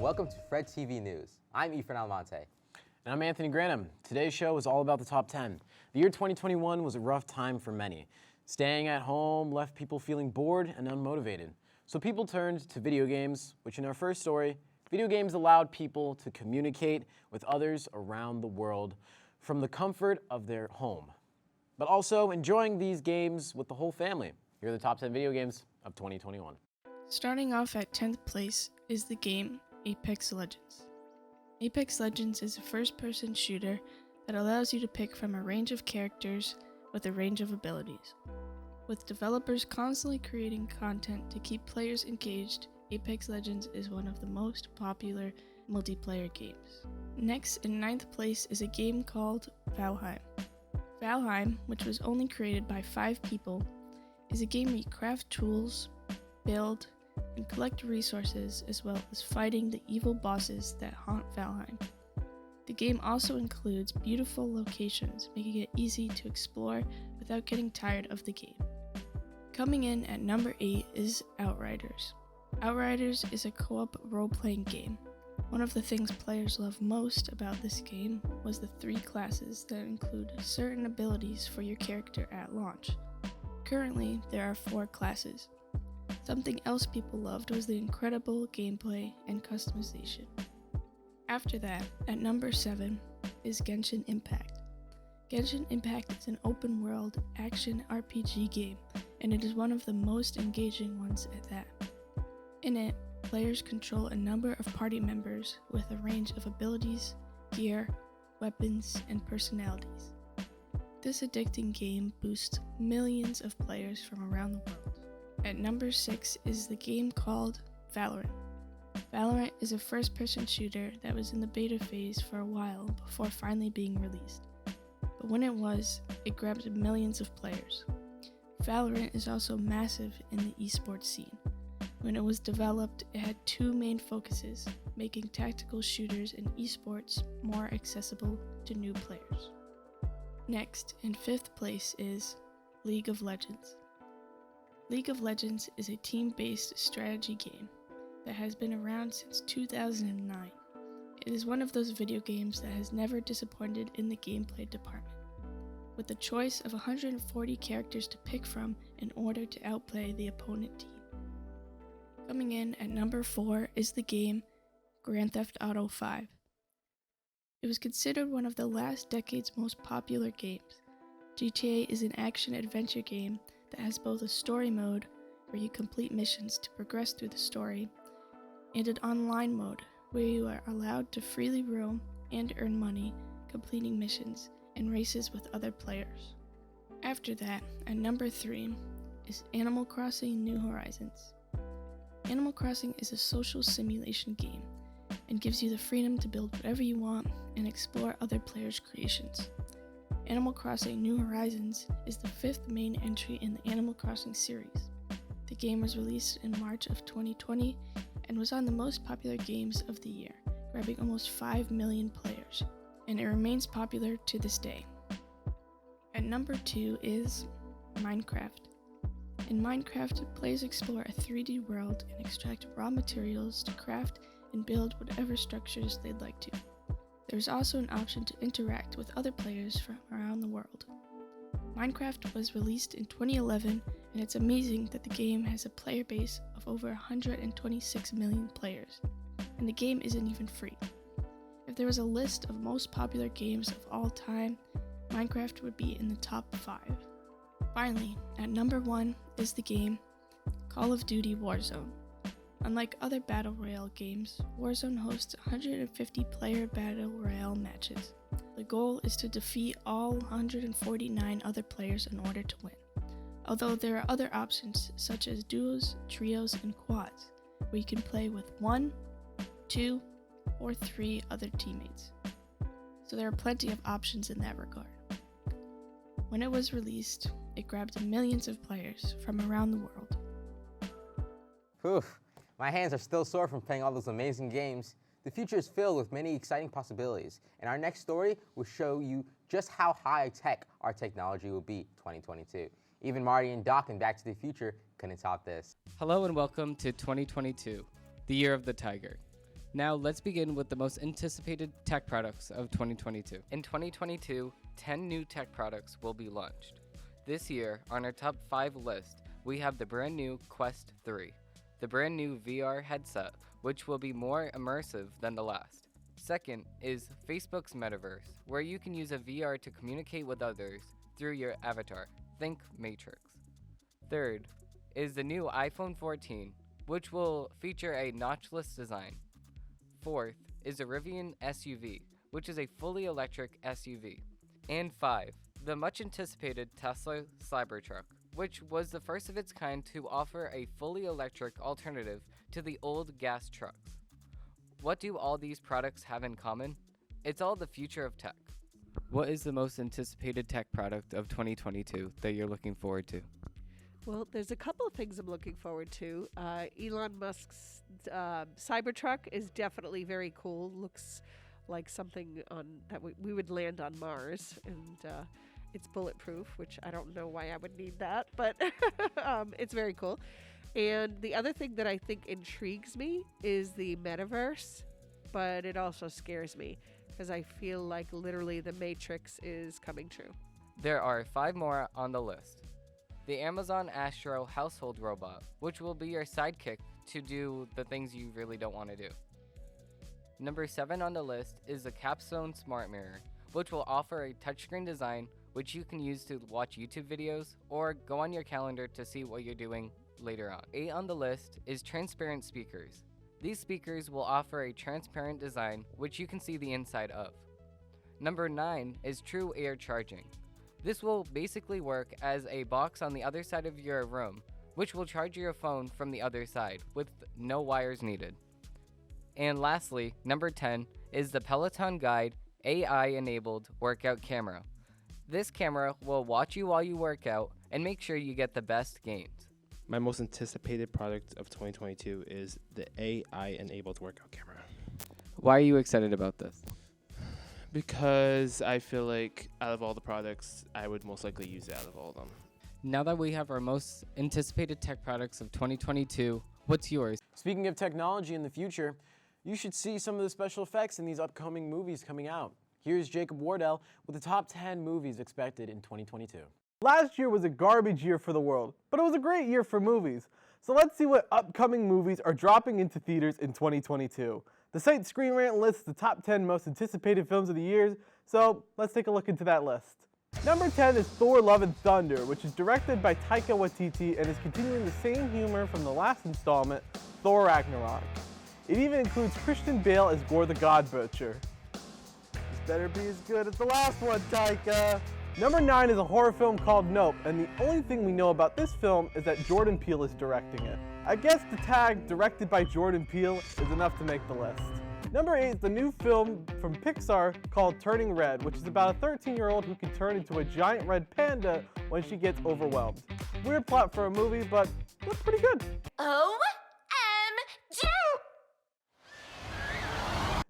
and welcome to Fred TV News. I'm Efren Almonte. And I'm Anthony Granum. Today's show is all about the top 10. The year 2021 was a rough time for many. Staying at home left people feeling bored and unmotivated. So people turned to video games, which in our first story, video games allowed people to communicate with others around the world from the comfort of their home, but also enjoying these games with the whole family. Here are the top 10 video games of 2021. Starting off at 10th place is the game Apex Legends. Apex Legends is a first-person shooter that allows you to pick from a range of characters with a range of abilities. With developers constantly creating content to keep players engaged, Apex Legends is one of the most popular multiplayer games. Next, in 9th place, is a game called Valheim. Valheim, which was only created by 5 people, is a game where you craft tools, build, and collect resources, as well as fighting the evil bosses that haunt Valheim. The game also includes beautiful locations, making it easy to explore without getting tired of the game. Coming in at number 8 is Outriders. Outriders is a co-op role-playing game. One of the things players love most about this game was the 3 classes that include certain abilities for your character at launch. Currently, there are 4 classes. Something else people loved was the incredible gameplay and customization. After that, at number 7 is Genshin Impact. Genshin Impact is an open-world action RPG game, and it is one of the most engaging ones at that. In it, players control a number of party members with a range of abilities, gear, weapons, and personalities. This addicting game boosts millions of players from around the world. At number 6 is the game called Valorant. Valorant is a first-person shooter that was in the beta phase for a while before finally being released. But when it was, it grabbed millions of players. Valorant is also massive in the esports scene. When it was developed, it had 2 main focuses, making tactical shooters and esports more accessible to new players. Next, in 5th place is League of Legends. League of Legends is a team-based strategy game that has been around since 2009. It is one of those video games that has never disappointed in the gameplay department, with a choice of 140 characters to pick from in order to outplay the opponent team. Coming in at number 4 is the game Grand Theft Auto V. It was considered one of the last decade's most popular games. GTA is an action-adventure game that has both a story mode, where you complete missions to progress through the story, and an online mode, where you are allowed to freely roam and earn money, completing missions and races with other players. After that, at number 3, is Animal Crossing New Horizons. Animal Crossing is a social simulation game, and gives you the freedom to build whatever you want and explore other players' creations. Animal Crossing New Horizons is the 5th main entry in the Animal Crossing series. The game was released in March of 2020 and was on the most popular games of the year, grabbing almost 5 million players, and it remains popular to this day. At number 2 is Minecraft. In Minecraft, players explore a 3D world and extract raw materials to craft and build whatever structures they'd like to. There's also an option to interact with other players from around the world. Minecraft was released in 2011, and it's amazing that the game has a player base of over 126 million players, and the game isn't even free. If there was a list of most popular games of all time, Minecraft would be in the top 5. Finally, at number 1 is the game Call of Duty Warzone. Unlike other Battle Royale games, Warzone hosts 150 player Battle Royale matches. The goal is to defeat all 149 other players in order to win. Although there are other options such as duos, trios, and quads, where you can play with 1, 2, or 3 other teammates. So there are plenty of options in that regard. When it was released, it grabbed millions of players from around the world. Whew, my hands are still sore from playing all those amazing games. The future is filled with many exciting possibilities, and our next story will show you just how high-tech our technology will be 2022. Even Marty and Doc in Back to the Future couldn't top this. Hello and welcome to 2022, the year of the tiger. Now let's begin with the most anticipated tech products of 2022. In 2022, 10 new tech products will be launched. This year, on our top 5 list, we have the brand new Quest 3, the brand new VR headset, which will be more immersive than the last. Second is Facebook's Metaverse, where you can use a VR to communicate with others through your avatar. Think Matrix. Third is the new iPhone 14, which will feature a notchless design. Fourth is the Rivian SUV, which is a fully electric SUV. And 5, the much anticipated Tesla Cybertruck, which was the first of its kind to offer a fully electric alternative to the old gas trucks. What do all these products have in common? It's all the future of tech. What is the most anticipated tech product of 2022 that you're looking forward to? Well, there's a couple of things I'm looking forward to. Elon Musk's Cybertruck is definitely very cool. Looks like something that we would land on Mars, and it's bulletproof, which I don't know why I would need that, but it's very cool. And the other thing that I think intrigues me is the metaverse, but it also scares me because I feel like literally the Matrix is coming true. There are 5 more on the list. The Amazon Astro household robot, which will be your sidekick to do the things you really don't want to do. Number 7 on the list is the Capstone Smart Mirror, which will offer a touchscreen design which you can use to watch YouTube videos or go on your calendar to see what you're doing later on. 8 on the list is transparent speakers. These speakers will offer a transparent design which you can see the inside of. Number 9 is True Air Charging. This will basically work as a box on the other side of your room, which will charge your phone from the other side with no wires needed. And lastly, number 10 is the Peloton Guide AI-enabled workout camera. This camera will watch you while you work out and make sure you get the best gains. My most anticipated product of 2022 is the AI-enabled workout camera. Why are you excited about this? Because I feel like out of all the products, I would most likely use it out of all of them. Now that we have our most anticipated tech products of 2022, what's yours? Speaking of technology in the future, you should see some of the special effects in these upcoming movies coming out. Here's Jacob Wardell with the top 10 movies expected in 2022. Last year was a garbage year for the world, but it was a great year for movies. So let's see what upcoming movies are dropping into theaters in 2022. The site Screen Rant lists the top 10 most anticipated films of the year, so let's take a look into that list. Number 10 is Thor: Love and Thunder, which is directed by Taika Waititi and is continuing the same humor from the last installment, Thor: Ragnarok. It even includes Christian Bale as Gore the God Butcher. This better be as good as the last one, Taika! Number 9 is a horror film called Nope, and the only thing we know about this film is that Jordan Peele is directing it. I guess the tag, directed by Jordan Peele, is enough to make the list. Number 8 is the new film from Pixar called Turning Red, which is about a 13-year-old who can turn into a giant red panda when she gets overwhelmed. Weird plot for a movie, but looks pretty good. OMG!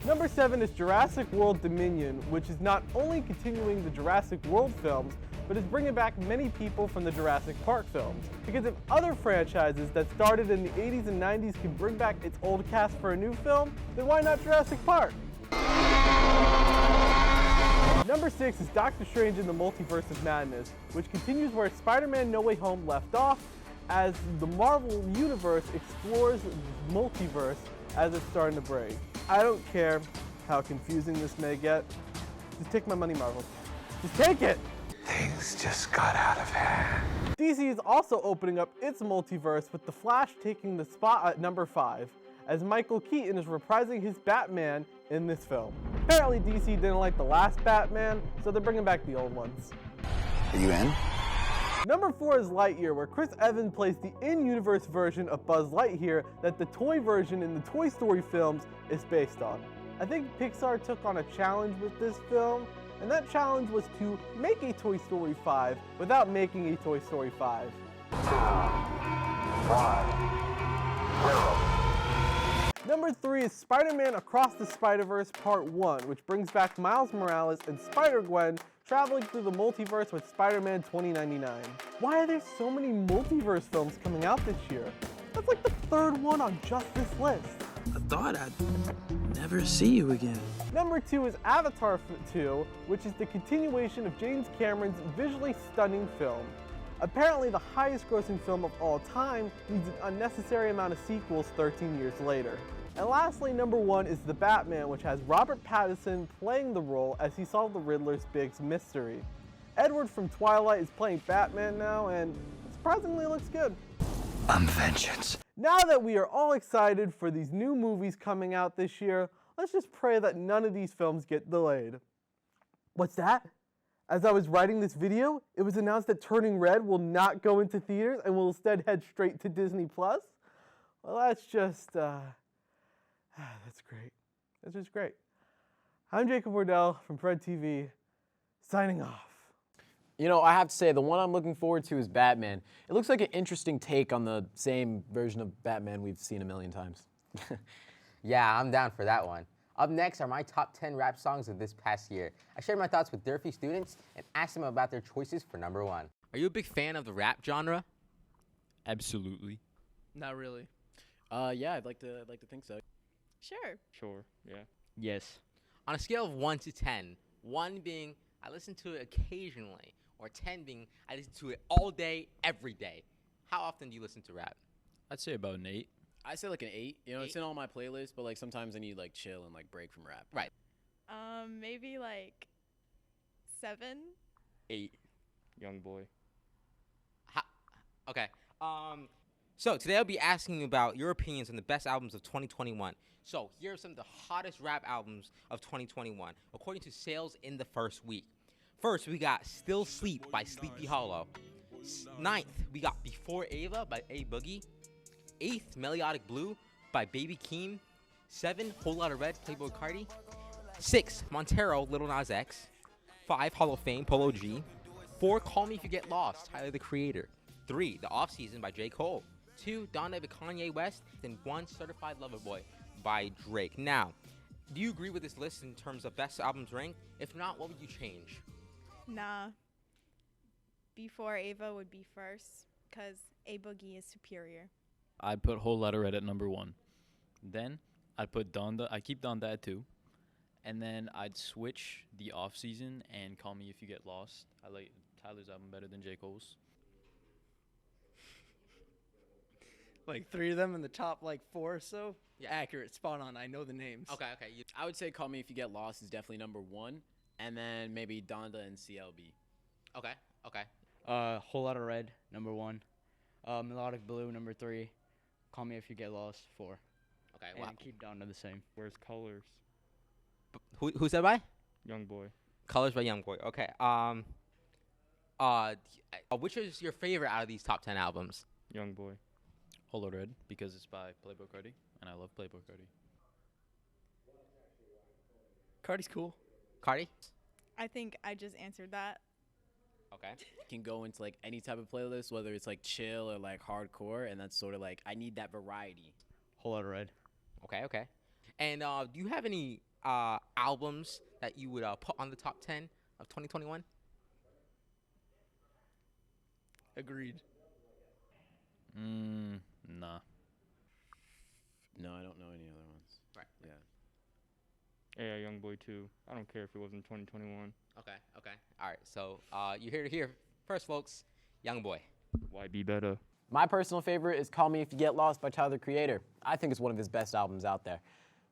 Number 7 is Jurassic World Dominion, which is not only continuing the Jurassic World films, but is bringing back many people from the Jurassic Park films. Because if other franchises that started in the 80s and 90s can bring back its old cast for a new film, then why not Jurassic Park? Number 6 is Doctor Strange in the Multiverse of Madness, which continues where Spider-Man No Way Home left off, as the Marvel Universe explores the multiverse as it's starting to break. I don't care how confusing this may get. Just take my money, Marvel. Just take it! Things just got out of hand. DC is also opening up its multiverse with The Flash taking the spot at number 5, as Michael Keaton is reprising his Batman in this film. Apparently DC didn't like the last Batman, so they're bringing back the old ones. Are you in? Number 4 is Lightyear, where Chris Evans plays the in-universe version of Buzz Lightyear that the toy version in the Toy Story films is based on. I think Pixar took on a challenge with this film, and that challenge was to make a Toy Story 5 without making a Toy Story 5. 2, 1, 0. Number 3 is Spider-Man Across the Spider-Verse Part 1, which brings back Miles Morales and Spider-Gwen traveling through the multiverse with Spider-Man 2099. Why are there so many multiverse films coming out this year? That's like the third one on just this list. I thought I'd never see you again. Number 2 is Avatar 2, which is the continuation of James Cameron's visually stunning film. Apparently the highest grossing film of all time needs an unnecessary amount of sequels 13 years later. And lastly, number 1 is The Batman, which has Robert Pattinson playing the role as he solved the Riddler's big mystery. Edward from Twilight is playing Batman now, and it surprisingly looks good. I'm vengeance. Now that we are all excited for these new movies coming out this year, let's just pray that none of these films get delayed. What's that? As I was writing this video, it was announced that Turning Red will not go into theaters and will instead head straight to Disney+. Well, that's just, that's great. That's just great. I'm Jacob Wardell from Fred TV, signing off. You know, I have to say, the one I'm looking forward to is Batman. It looks like an interesting take on the same version of Batman we've seen a million times. Yeah, I'm down for that one. Up next are my top 10 rap songs of this past year. I shared my thoughts with Durfee students and asked them about their choices for number 1. Are you a big fan of the rap genre? Absolutely. Not really. Yeah, I'd like to think so. Sure. Sure, yeah. Yes. On a scale of 1 to 10, 1 being I listen to it occasionally, or 10 being I listen to it all day, every day, how often do you listen to rap? I'd say about an 8. I say like an 8. You know, it's in all my playlists, but like sometimes I need like chill and like break from rap. Right. Maybe like 7. 8. Young boy. Okay. So today I'll be asking you about your opinions on the best albums of 2021. So here are some of the hottest rap albums of 2021, according to sales in the first week. First, we got Still Sleep by Sleepy Hollow. 9th, we got Before Ava by A Boogie. 8th, Melodic Blue by Baby Keem. 7, Whole Lotta Red, Playboi Carti. 6, Montero, Lil Nas X. 5, Hall of Fame, Polo G. 4, Call Me If You Get Lost, Tyler the Creator. 3, The Off Season by J. Cole. 2, Donda by Kanye West. And 1, Certified Lover Boy by Drake. Now, do you agree with this list in terms of best albums ranked? If not, what would you change? Nah. Before Ava would be first, because A Boogie is superior. I'd put Whole Lotta Red at number 1. Then I'd put Donda. I keep Donda at 2. And then I'd switch The Off Season and Call Me If You Get Lost. I like Tyler's album better than J. Cole's. Like 3 of them in the top like 4 or so? Yeah. Accurate, spot on. I know the names. Okay. I would say Call Me If You Get Lost is definitely number 1, and then maybe Donda and CLB. Okay. Whole Lotta Red, number 1. Melodic Blue, number 3. Call Me If You Get Lost, 4. Okay. And Wow. keep Donda the same. Where's Colors? Who's that by? Young boy. Colors by Young Boy. Okay. Which is your favorite out of these top 10 albums? Young boy. Whole Lotta Red because it's by Playboi Carti, and I love Playboi Carti. Cardi's cool. Cardi? I think I just answered that. Okay. Can go into like any type of playlist, whether it's like chill or like hardcore, and that's sort of like I need that variety. Whole Lotta Red. Okay. And do you have any albums that you would put on the top 10 of 2021? Agreed. Nah. No, I don't know any other ones. Right. Yeah. Yeah, Young boy too. I don't care if it wasn't 2021. Okay. All right. So you hear it here first, folks. Young Boy. Why be better? My personal favorite is Call Me If You Get Lost by Tyler the Creator. I think it's one of his best albums out there.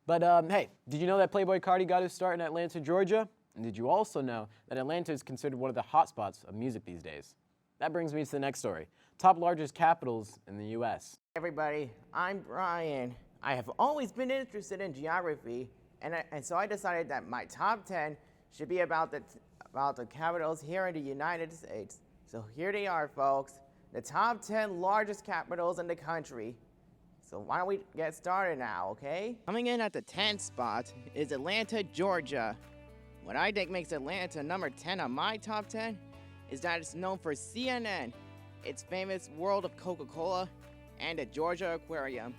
But hey, did you know that Playboi Carti got his start in Atlanta, Georgia? And did you also know that Atlanta is considered one of the hotspots of music these days? That brings me to the next story. Top largest capitals in the U.S. Everybody, I'm Brian. I have always been interested in geography, and so I decided that my top 10 should be about the capitals here in the United States. So here they are, folks, the top 10 largest capitals in the country. So why don't we get started now, okay? Coming in at the 10th spot is Atlanta, Georgia. What I think makes Atlanta number 10 on my top 10 is that it's known for CNN, its famous World of Coca-Cola, and the Georgia Aquarium.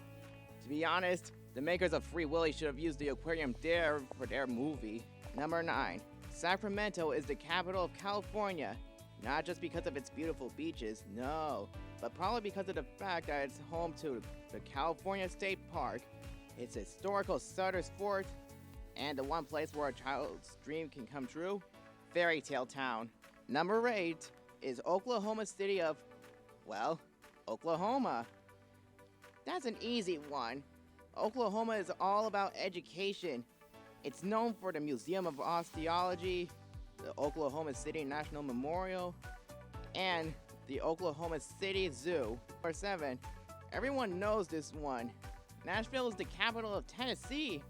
To be honest, the makers of Free Willy should have used the aquarium there for their movie. Number 9, Sacramento is the capital of California. Not just because of its beautiful beaches, no, but probably because of the fact that it's home to the California State Park, It's a historical Sutter's Fort, and the one place where a child's dream can come true, Fairy Tale Town. Number 8 is Oklahoma City of, well, Oklahoma. That's an easy one. Oklahoma is all about education. It's known for the Museum of Osteology, the Oklahoma City National Memorial, and the Oklahoma City Zoo. Number 7, everyone knows this one. Nashville is the capital of Tennessee.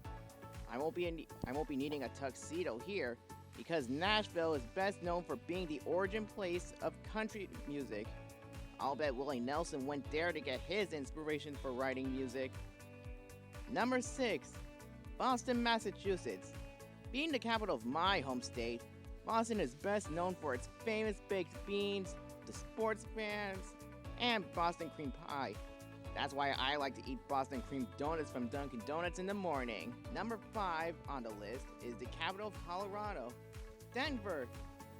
I won't be needing a tuxedo here because Nashville is best known for being the origin place of country music. I'll bet Willie Nelson went there to get his inspiration for writing music. Number 6, Boston, Massachusetts. Being the capital of my home state, Boston is best known for its famous baked beans, the sports fans, and Boston cream pie. That's why I like to eat Boston cream donuts from Dunkin' Donuts in the morning. Number 5 on the list is the capital of Colorado, Denver.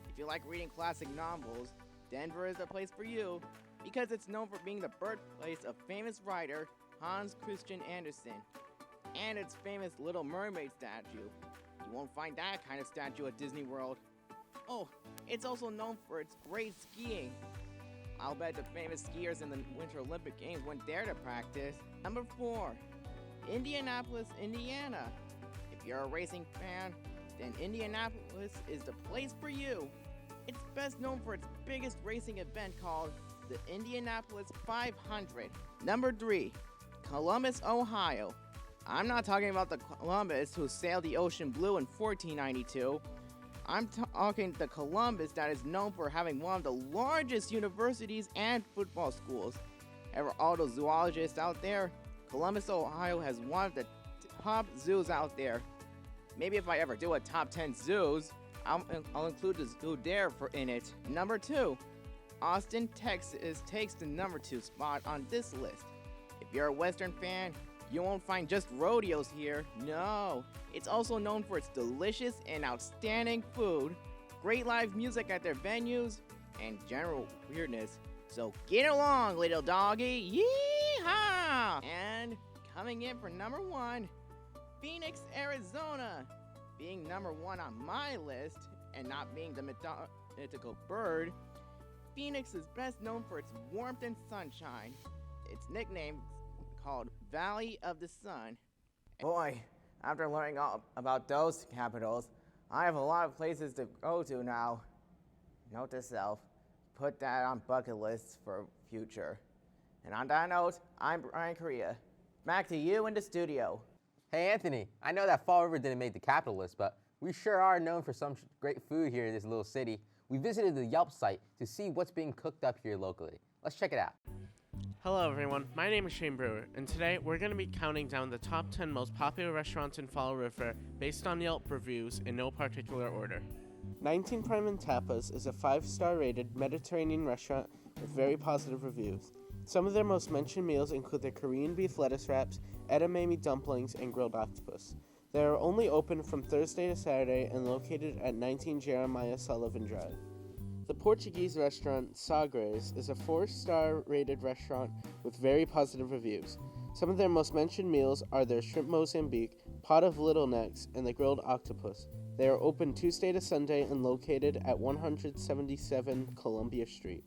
If you like reading classic novels, Denver is the place for you because it's known for being the birthplace of famous writer Hans Christian Andersen and its famous Little Mermaid statue. You won't find that kind of statue at Disney World. Oh, it's also known for its great skiing. I'll bet the famous skiers in the Winter Olympic Games went there to practice. Number 4, Indianapolis, Indiana. If you're a racing fan, then Indianapolis is the place for you. It's best known for its biggest racing event called the Indianapolis 500. Number 3, Columbus, Ohio. I'm not talking about the Columbus who sailed the ocean blue in 1492. I'm talking the Columbus that is known for having one of the largest universities and football schools. Ever all those zoologists out there? Columbus, Ohio has one of the top zoos out there. Maybe if I ever do a top 10 zoos, I'll include the zoo there in it. Number 2, Austin, Texas takes the number 2 spot on this list. If you're a Western fan, you won't find just rodeos here. No, it's also known for its delicious and outstanding food, great live music at their venues, and general weirdness. So get along, little doggy. Yeehaw! And coming in for number 1, Phoenix, Arizona. Being number 1 on my list, and not being the mythical bird, Phoenix is best known for its warmth and sunshine. Its nickname called Valley of the Sun. Boy, after learning all about those capitals, I have a lot of places to go to now. Note to self, put that on bucket lists for future. And on that note, I'm Brian Correa. Back to you in the studio. Hey Anthony, I know that Fall River didn't make the capital list, but we sure are known for some great food here in this little city. We visited the Yelp site to see what's being cooked up here locally. Let's check it out. Hello everyone, my name is Shane Brewer, and today we're going to be counting down the top 10 most popular restaurants in Fall River based on Yelp reviews in no particular order. 19 Prime and Tapas is a 5-star rated Mediterranean restaurant with very positive reviews. Some of their most mentioned meals include their Korean beef lettuce wraps, edamame dumplings, and grilled octopus. They are only open from Thursday to Saturday and located at 19 Jeremiah Sullivan Drive. The Portuguese restaurant Sagres is a 4-star rated restaurant with very positive reviews. Some of their most mentioned meals are their shrimp Mozambique, pot of little necks, and the grilled octopus. They are open Tuesday to Sunday and located at 177 Columbia Street.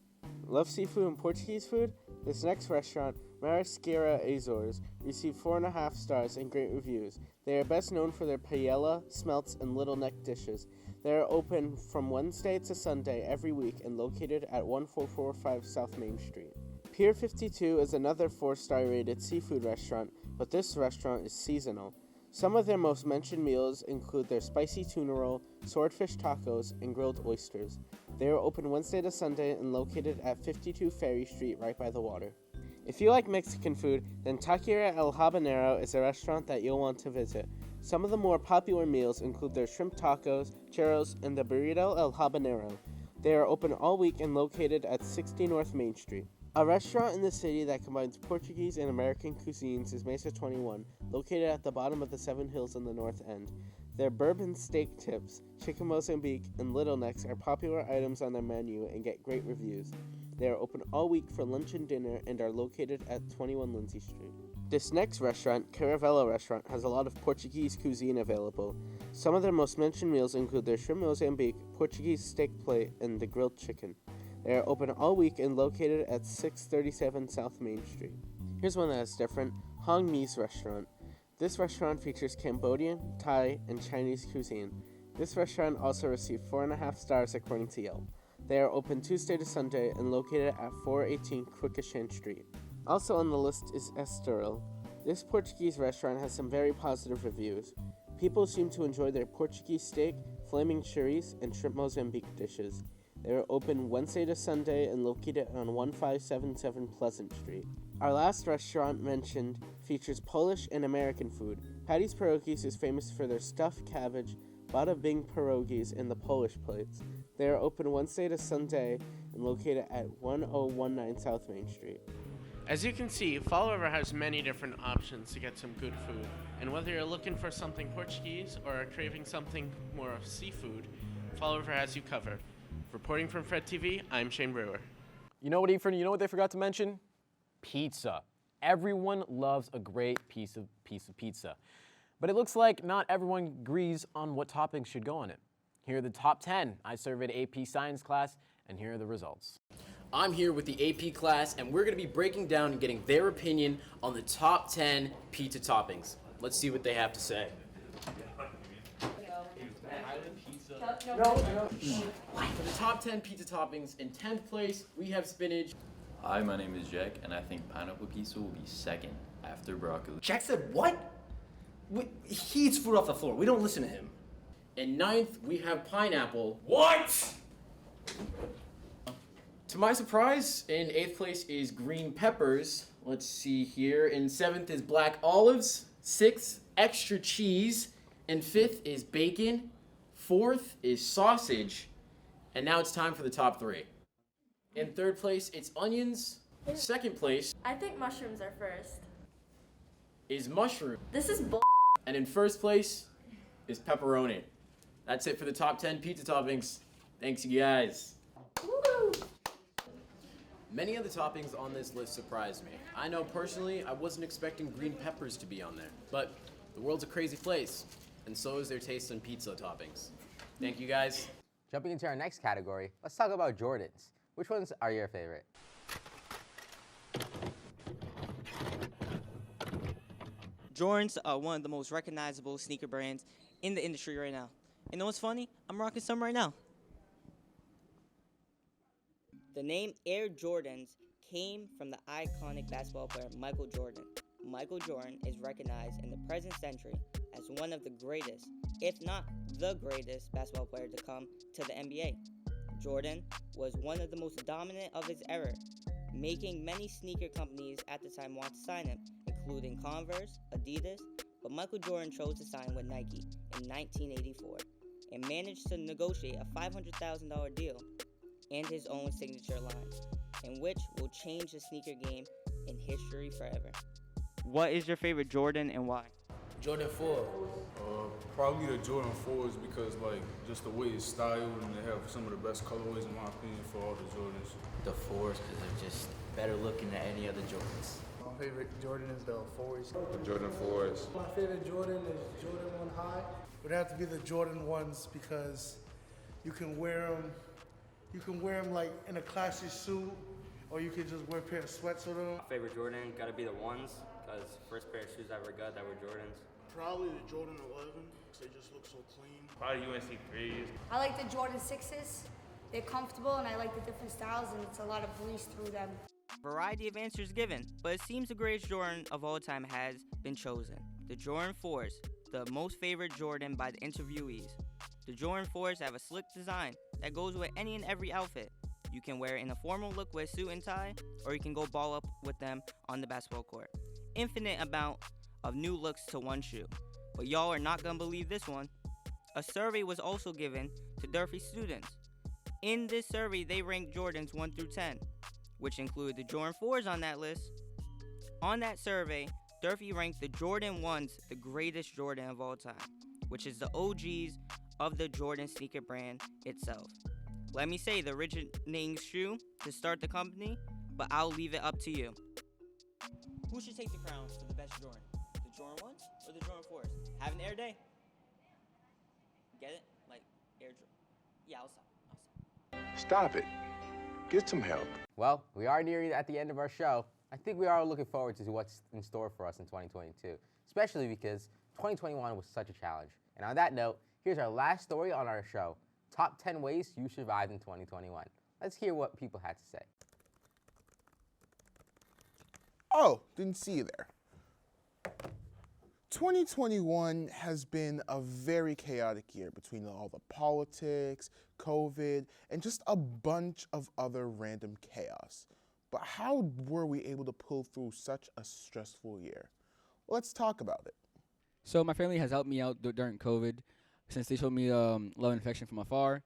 Love seafood and Portuguese food? This next restaurant, Marisqueira Azores, received 4.5 stars and great reviews. They are best known for their paella, smelts, and little neck dishes. They are open from Wednesday to Sunday every week and located at 1445 South Main Street. Pier 52 is another 4-star rated seafood restaurant, but this restaurant is seasonal. Some of their most mentioned meals include their spicy tuna roll, swordfish tacos, and grilled oysters. They are open Wednesday to Sunday and located at 52 Ferry Street right by the water. If you like Mexican food, then Taqueria El Habanero is a restaurant that you'll want to visit. Some of the more popular meals include their shrimp tacos, churros, and the burrito El Habanero. They are open all week and located at 60 North Main Street. A restaurant in the city that combines Portuguese and American cuisines is Mesa 21, located at the bottom of the Seven Hills in the North End. Their bourbon steak tips, chicken Mozambique, and little necks are popular items on their menu and get great reviews. They are open all week for lunch and dinner and are located at 21 Lindsay Street. This next restaurant, Caravella Restaurant, has a lot of Portuguese cuisine available. Some of their most mentioned meals include their shrimp Mozambique, Portuguese steak plate, and the grilled chicken. They are open all week and located at 637 South Main Street. Here's one that is different, Hong Mi's Restaurant. This restaurant features Cambodian, Thai, and Chinese cuisine. This restaurant also received 4.5 stars according to Yelp. They are open Tuesday to Sunday and located at 418 Quikashant Street. Also on the list is Estoril. This Portuguese restaurant has some very positive reviews. People seem to enjoy their Portuguese steak, flaming cherries, and shrimp Mozambique dishes. They are open Wednesday to Sunday and located on 1577 Pleasant Street. Our last restaurant mentioned features Polish and American food. Patty's Pierogies is famous for their stuffed cabbage, bada bing pierogies, and the Polish plates. They are open Wednesday to Sunday and located at 1019 South Main Street. As you can see, Fall River has many different options to get some good food, and whether you're looking for something Portuguese or are craving something more of seafood, Fall River has you covered. Reporting from Fred TV, I'm Shane Brewer. You know what, Efren? You know what they forgot to mention? Pizza. Everyone loves a great piece of pizza. But it looks like not everyone agrees on what toppings should go on it. Here are the top 10. I surveyed AP Science class, and here are the results. I'm here with the AP class, and we're going to be breaking down and getting their opinion on the top 10 pizza toppings. Let's see what they have to say. For the top 10 pizza toppings, in 10th place, we have spinach. Hi, my name is Jack, and I think pineapple pizza will be second after broccoli. Jack said what? He eats food off the floor. We don't listen to him. In 9th, we have pineapple. What? To my surprise, in 8th place is green peppers. Let's see here. In 7th is black olives. 6th, extra cheese. And 5th is bacon. 4th is sausage. And now it's time for the top 3. In 3rd place, it's onions. 2nd place I think mushrooms are first. is mushroom. This is bull. And in 1st place is pepperoni. That's it for the top 10 pizza toppings. Thanks, you guys. Woo! Many of the toppings on this list surprised me. I know personally I wasn't expecting green peppers to be on there, but the world's a crazy place, and so is their taste in pizza toppings. Thank you guys. Jumping into our next category, let's talk about Jordans. Which ones are your favorite? Jordans are one of the most recognizable sneaker brands in the industry right now. And you know what's funny? I'm rocking some right now. The name Air Jordans came from the iconic basketball player Michael Jordan. Michael Jordan is recognized in the present century as one of the greatest, if not the greatest, basketball player to come to the NBA. Jordan was one of the most dominant of his era, making many sneaker companies at the time want to sign him, including Converse, Adidas, but Michael Jordan chose to sign with Nike in 1984 and managed to negotiate a $500,000 deal and his own signature line, in which will change the sneaker game in history forever. What is your favorite Jordan and why? Jordan 4. Probably the Jordan 4s because just the way it's styled and they have some of the best colorways in my opinion for all the Jordans. The 4s because they're just better looking than any other Jordans. My favorite Jordan is the 4s. The Jordan 4s. My favorite Jordan is Jordan 1 High. It would have to be the Jordan 1s because you can wear them. You can wear them like in a classy suit, or you can just wear a pair of sweats with them. My favorite Jordan gotta be the 1s, because first pair of shoes I ever got that were Jordans. Probably the Jordan 11, because they just look so clean. Probably UNC 3s. I like the Jordan 6s. They're comfortable and I like the different styles and it's a lot of breeze through them. Variety of answers given, but it seems the greatest Jordan of all time has been chosen. The Jordan 4s, the most favorite Jordan by the interviewees. The Jordan 4s have a slick design that goes with any and every outfit. You can wear it in a formal look with a suit and tie, or you can go ball up with them on the basketball court. Infinite amount of new looks to one shoe. But y'all are not gonna believe this one. A survey was also given to Durfee students. In this survey, they ranked Jordans 1 through 10, which include the Jordan 4s on that list. On that survey, Durfee ranked the Jordan 1s the greatest Jordan of all time, which is the OGs of the Jordan sneaker brand itself. Let me say the originating shoe to start the company, but I'll leave it up to you. Who should take the crown for the best Jordan? The Jordan 1s or the Jordan 4s? Have an air day. Get it? Like air. Yeah, I'll stop. Stop it. Get some help. Well, we are nearing at the end of our show. I think we are looking forward to what's in store for us in 2022, especially because 2021 was such a challenge. And on that note, here's our last story on our show, Top 10 Ways You Survived in 2021. Let's hear what people had to say. Oh, didn't see you there. 2021 has been a very chaotic year between all the politics, COVID, and just a bunch of other random chaos. But how were we able to pull through such a stressful year? Let's talk about it. So my family has helped me out during COVID since they showed me love and affection from afar.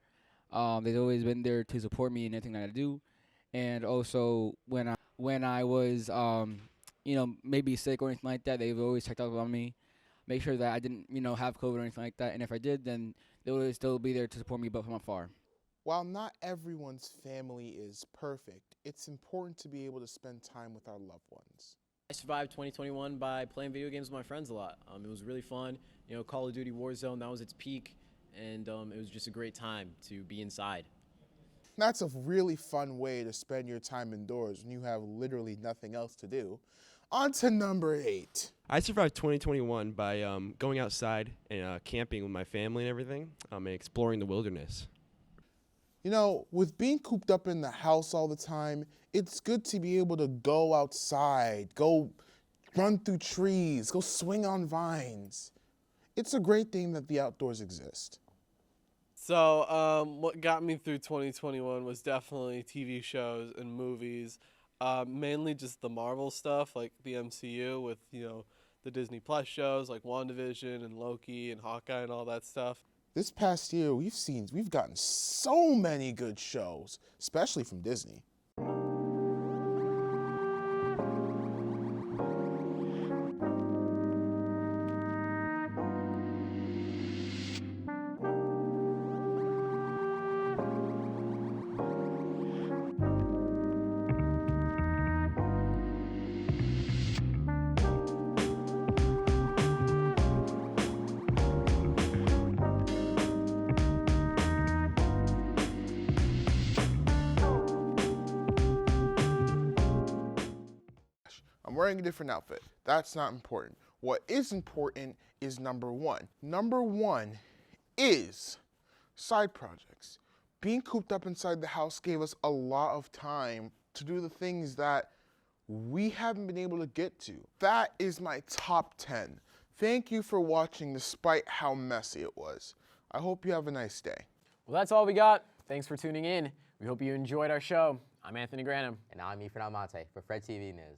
They've always been there to support me in anything that I do. And also when I was maybe sick or anything like that, they've always checked up on me, make sure that I didn't, have COVID or anything like that. And if I did, then they would still be there to support me, but from afar. While not everyone's family is perfect, it's important to be able to spend time with our loved ones. I survived 2021 by playing video games with my friends a lot. It was really fun. Call of Duty Warzone, that was its peak, and it was just a great time to be inside. That's a really fun way to spend your time indoors when you have literally nothing else to do. On to number 8. I survived 2021 by going outside and camping with my family and everything, and exploring the wilderness. With being cooped up in the house all the time, it's good to be able to go outside, go run through trees, go swing on vines. It's a great thing that the outdoors exist. So what got me through 2021 was definitely TV shows and movies, mainly just the Marvel stuff, like the MCU with, the Disney Plus shows like WandaVision and Loki and Hawkeye and all that stuff. This past year, we've gotten so many good shows, especially from Disney. I'm wearing a different outfit. That's not important. What is important is number 1. Number 1 is side projects. Being cooped up inside the house gave us a lot of time to do the things that we haven't been able to get to. That is my top 10. Thank you for watching despite how messy it was. I hope you have a nice day. Well, that's all we got. Thanks for tuning in. We hope you enjoyed our show. I'm Anthony Granum. And I'm Efren Almonte for Fred TV News.